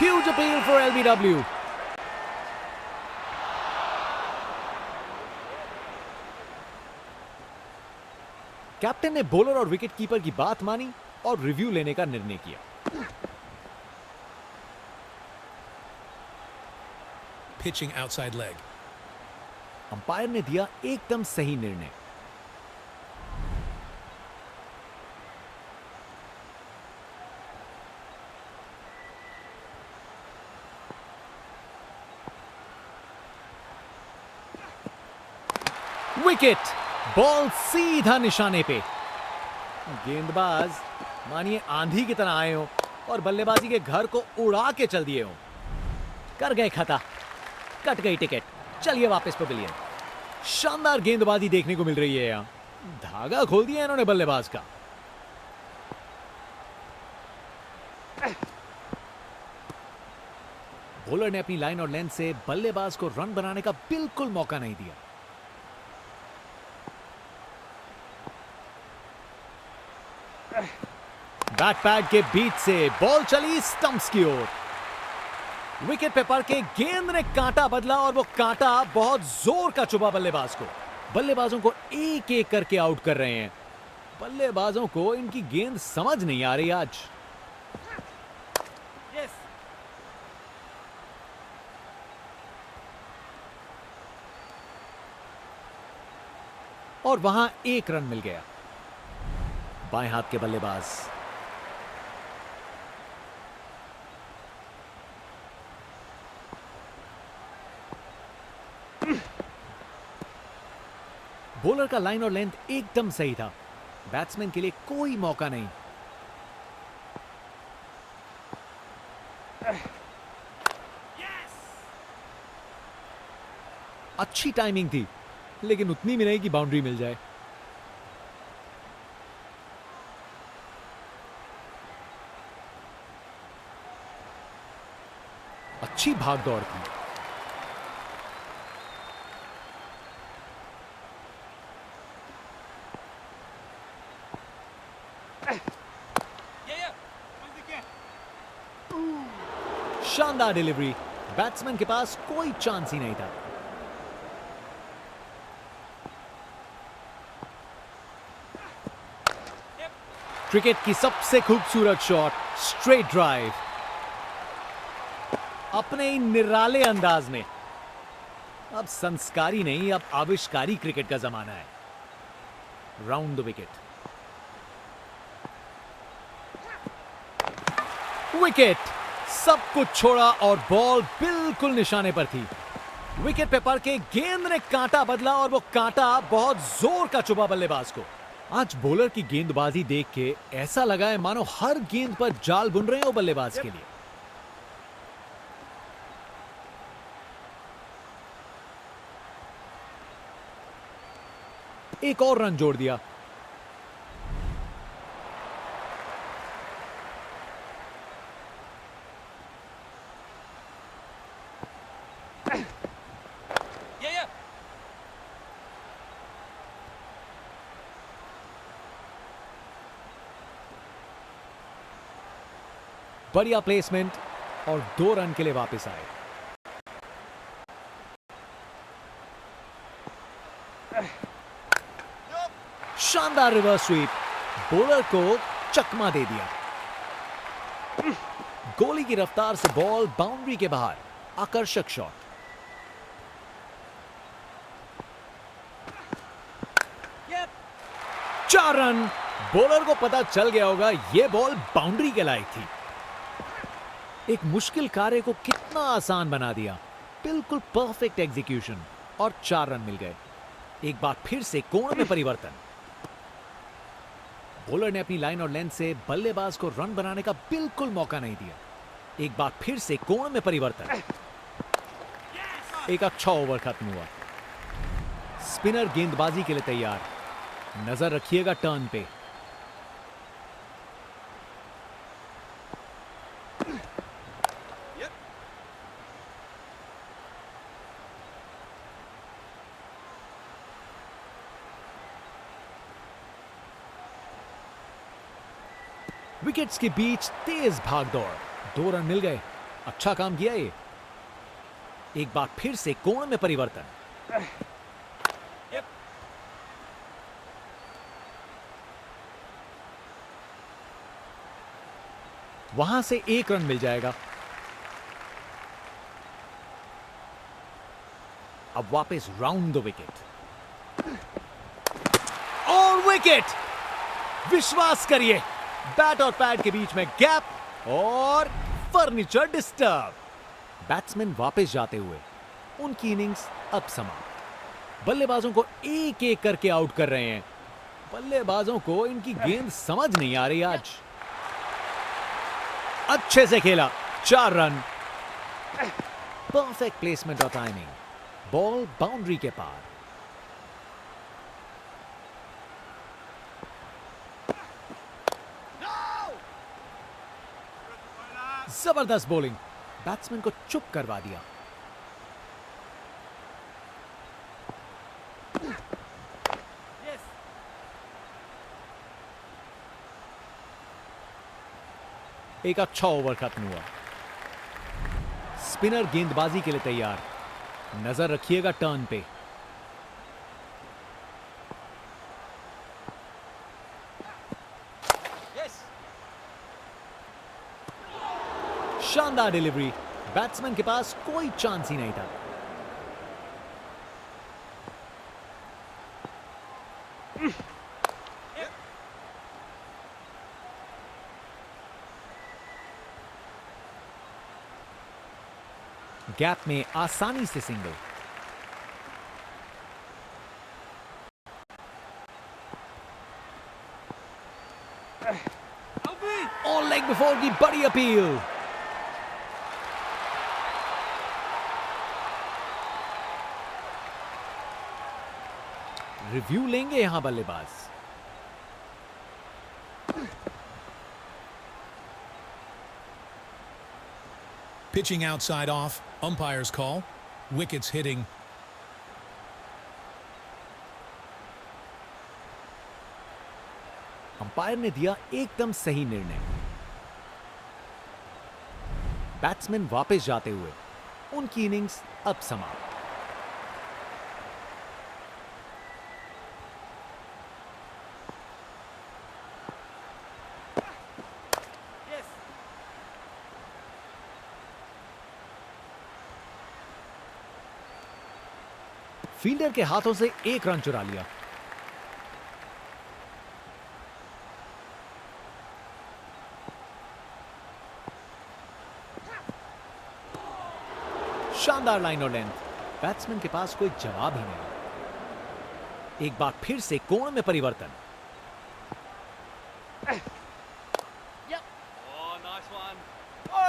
Huge appeal for LBW. Captain ने bowler और wicket keeper की बात मानी और रिव्यू लेने का निर्णय किया। Pitching outside leg. अंपायर ने दिया एकदम सही निर्णय। विकेट, बॉल सीधा निशाने पे। गेंदबाज मानिए आंधी की तरह आए हो और बल्लेबाजी के घर को उड़ा के चल दिए हो। कर गए खता, कट गई टिकट, चलिए वापस पवेलियन। शानदार गेंदबाजी देखने को मिल रही है यहां। धागा खोल दिया इन्होंने बल्लेबाज का। बॉलर ने अपनी लाइन और लेंथ से बल्लेबाज को रन बनाने का बिल्कुल मौका नहीं दिया। बैट पैड के बीच से बॉल चली स्टंप्स की ओर। विकेट पे पड़ के गेंद ने कांटा बदला और वो कांटा बहुत जोर का चुभा बल्लेबाज को। बल्लेबाजों को एक एक करके आउट कर रहे हैं। बल्लेबाजों को इनकी गेंद समझ नहीं आ रही आज। और वहां एक रन मिल गया। बाएं हाथ के बल्लेबाज बॉलर का लाइन और लेंथ एकदम सही था। बैट्समैन के लिए कोई मौका नहीं। अच्छी टाइमिंग थी, लेकिन उतनी भी नहीं कि बाउंड्री मिल जाए। अच्छी भाग दौड़ थी। शानदार डिलीवरी। बैट्समैन के पास कोई चांस ही नहीं था। क्रिकेट की सबसे खूबसूरत शॉट, स्ट्रेट ड्राइव। अपने ही निराले अंदाज में। अब संस्कारी नहीं, अब आविष्कारी क्रिकेट का जमाना है। Round the wicket. विकेट, सब कुछ छोड़ा और बॉल बिल्कुल निशाने पर थी। विकेट पे पड़ के गेंद ने कांटा बदला और वो कांटा बहुत जोर का चुभा बल्लेबाज को। आज बॉलर की गेंदबाजी देख के ऐसा लगा है मानो हर गेंद पर जाल बुन रहे हो बल्लेबाज के लिए। एक और रन जोड़ दिया। बढ़िया प्लेसमेंट और 2 रन के लिए वापस आए। शानदार रिवर्स स्वीप, बॉलर को चकमा दे दिया। गोली की रफ्तार से बॉल बाउंड्री के बाहर। आकर्षक शॉट। चार रन। बॉलर को पता चल गया होगा यह बॉल बाउंड्री के लायक थी। एक मुश्किल कार्य को कितना आसान बना दिया। बिल्कुल परफेक्ट एग्जीक्यूशन और 4 रन मिल गए। एक बार फिर से कोण में परिवर्तन। बॉलर ने अपनी लाइन और लेंथ से बल्लेबाज को रन बनाने का बिल्कुल मौका नहीं दिया। एक बार फिर से कोण में परिवर्तन। एक अच्छा ओवर खत्म हुआ। स्पिनर गेंदबाजी के लिए तैयार। नजर रखिएगा टर्न पे। विकेट्स के बीच तेज भागदौड़। 2 रन मिल गए। अच्छा काम किया ये। एक बार फिर से कोण में परिवर्तन। वहां से 1 रन मिल जाएगा। अब वापस राउंड द विकेट और विकेट। विश्वास करिए, बैट और पैड के बीच में गैप और फर्नीचर डिस्टर्ब। बैट्समैन वापस जाते हुए उनकी इनिंग्स अब समाप्त। बल्लेबाजों को एक एक करके आउट कर रहे हैं। बल्लेबाजों को इनकी गेंद समझ नहीं आ रही आज। अच्छे से खेला, 4 रन। परफेक्ट प्लेसमेंट और टाइमिंग। बॉल बाउंड्री के पार। जबरदस्त बॉलिंग, बैट्समैन को चुप करवा दिया। एक अच्छा ओवर खत्म हुआ। स्पिनर गेंदबाजी के लिए तैयार। नजर रखिएगा टर्न पे। शानदार डिलीवरी। बैट्समैन के पास कोई चांस ही नहीं था। गैप में आसानी से सिंगल। और लेग बिफोर की बड़ी अपील। रिव्यू लेंगे यहां बल्लेबाज। Pitching outside off. Umpire's call. Wickets hitting. Umpire ने दिया एकदम सही निर्णय। बैट्समैन वापस जाते हुए उनकी इनिंग्स अब समाप्त। फील्डर के हाथों से 1 रन चुरा लिया। शानदार लाइन और लेंथ। बैट्समैन के पास कोई जवाब ही नहीं। एक बार फिर से कोण में परिवर्तन।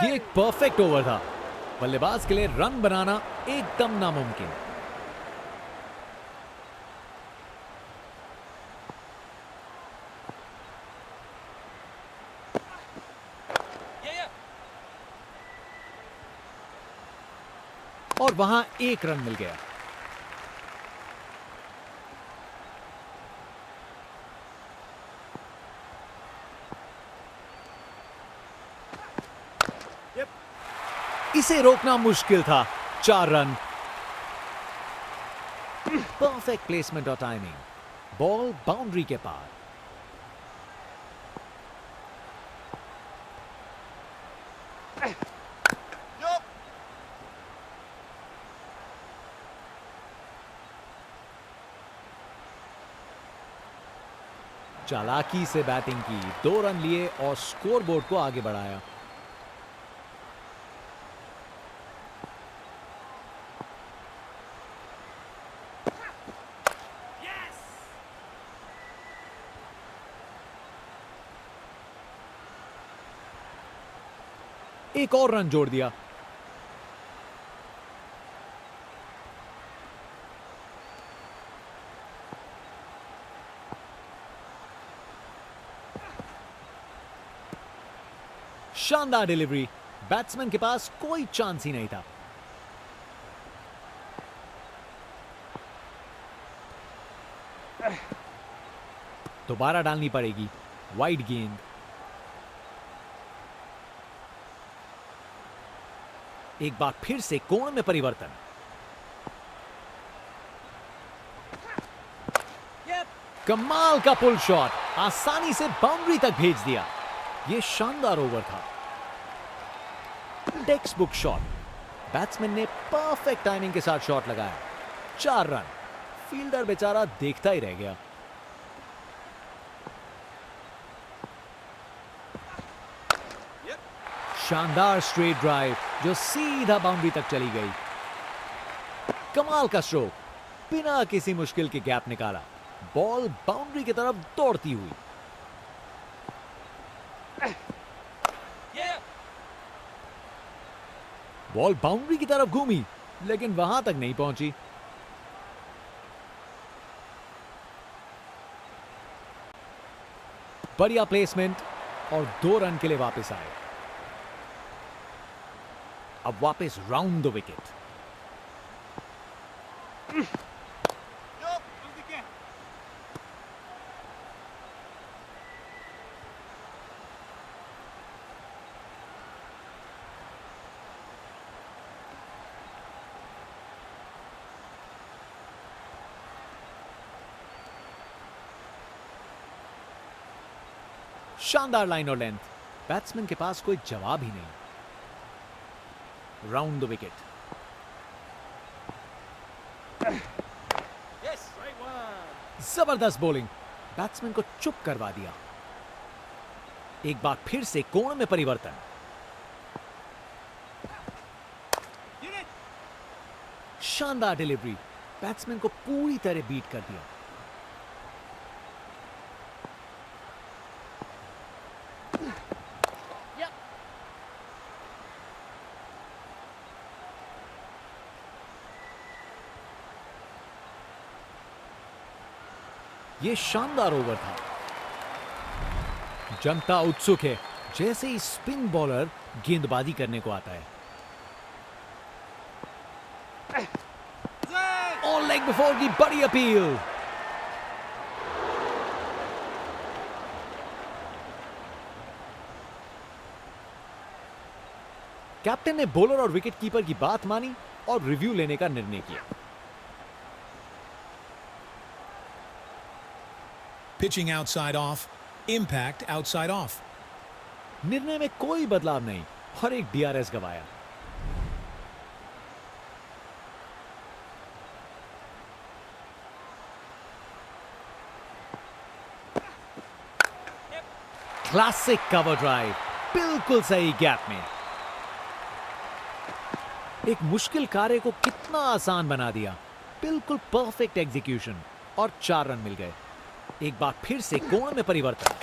ये एक परफेक्ट ओवर था। बल्लेबाज के लिए रन बनाना एकदम नामुमकिन। और वहां 1 रन मिल गया। इसे रोकना मुश्किल था। 4 रन। परफेक्ट प्लेसमेंट और टाइमिंग। बॉल बाउंड्री के पार। चालाकी से बैटिंग की, 2 रन लिए और स्कोरबोर्ड को आगे बढ़ाया। एक और रन जोड़ दिया। शानदार डिलीवरी। बैट्समैन के पास कोई चांस ही नहीं था। दोबारा डालनी पड़ेगी। वाइड गेंद। एक बार फिर से कोण में परिवर्तन। कमाल का पुल शॉट, आसानी से बाउंड्री तक भेज दिया। यह शानदार ओवर था। टेक्स्ट बुक शॉट, बैट्समैन ने परफेक्ट टाइमिंग के साथ शॉट लगाया। 4 रन। फील्डर बेचारा देखता ही रह गया। शानदार स्ट्रेट ड्राइव जो सीधा बाउंड्री तक चली गई। कमाल का स्ट्रोक, बिना किसी मुश्किल के गैप निकाला। बॉल बाउंड्री की तरफ दौड़ती हुई। बॉल बाउंड्री की तरफ घूमी लेकिन वहां तक नहीं पहुंची। बढ़िया प्लेसमेंट और 2 रन के लिए वापस आए। अब वापस राउंड द विकेट। शानदार लाइन और लेंथ, बैट्समैन के पास कोई जवाब ही नहीं। Round the wicket. जबरदस्त बॉलिंग, बैट्समैन को चुप करवा दिया। एक बार फिर से कोण में परिवर्तन। शानदार डिलीवरी, बैट्समैन को पूरी तरह बीट कर दिया। यह शानदार ओवर था। जनता उत्सुक है जैसे ही स्पिन बॉलर गेंदबाजी करने को आता है। ऑन लेग बिफोर की बड़ी अपील। कैप्टन ने बॉलर और विकेट कीपर की बात मानी और रिव्यू लेने का निर्णय किया। Pitching outside off. Impact outside off. निर्णय में कोई बदलाव नहीं और एक DRS गवाया। क्लासिक कवर ड्राइव, बिल्कुल सही गैप में। एक मुश्किल कार्य को कितना आसान बना दिया। बिल्कुल परफेक्ट एग्जीक्यूशन और 4 रन मिल गए। एक बार फिर से कोण में परिवर्तन।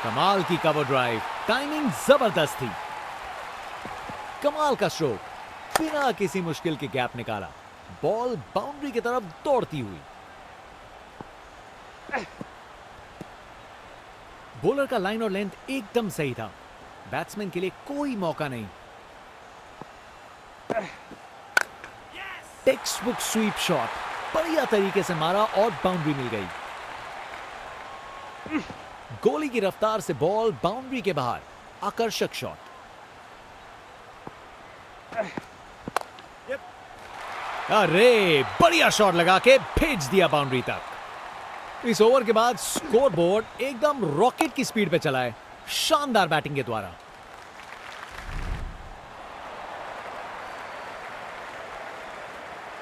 कमाल की कवर ड्राइव, टाइमिंग जबरदस्त थी। कमाल का स्ट्रोक, बिना किसी मुश्किल के गैप निकाला। बॉल बाउंड्री की तरफ दौड़ती हुई। बॉलर का लाइन और लेंथ एकदम सही था। बैट्समैन के लिए कोई मौका नहीं। टेक्स्ट बुक स्वीप शॉट, बढ़िया तरीके से मारा और बाउंड्री मिल गई। गोली की रफ्तार से बॉल बाउंड्री के बाहर। आकर्षक शॉट। अरे बढ़िया शॉट लगा के भेज दिया बाउंड्री तक। इस ओवर के बाद स्कोरबोर्ड एकदम रॉकेट की स्पीड पे चला है। शानदार बैटिंग के द्वारा।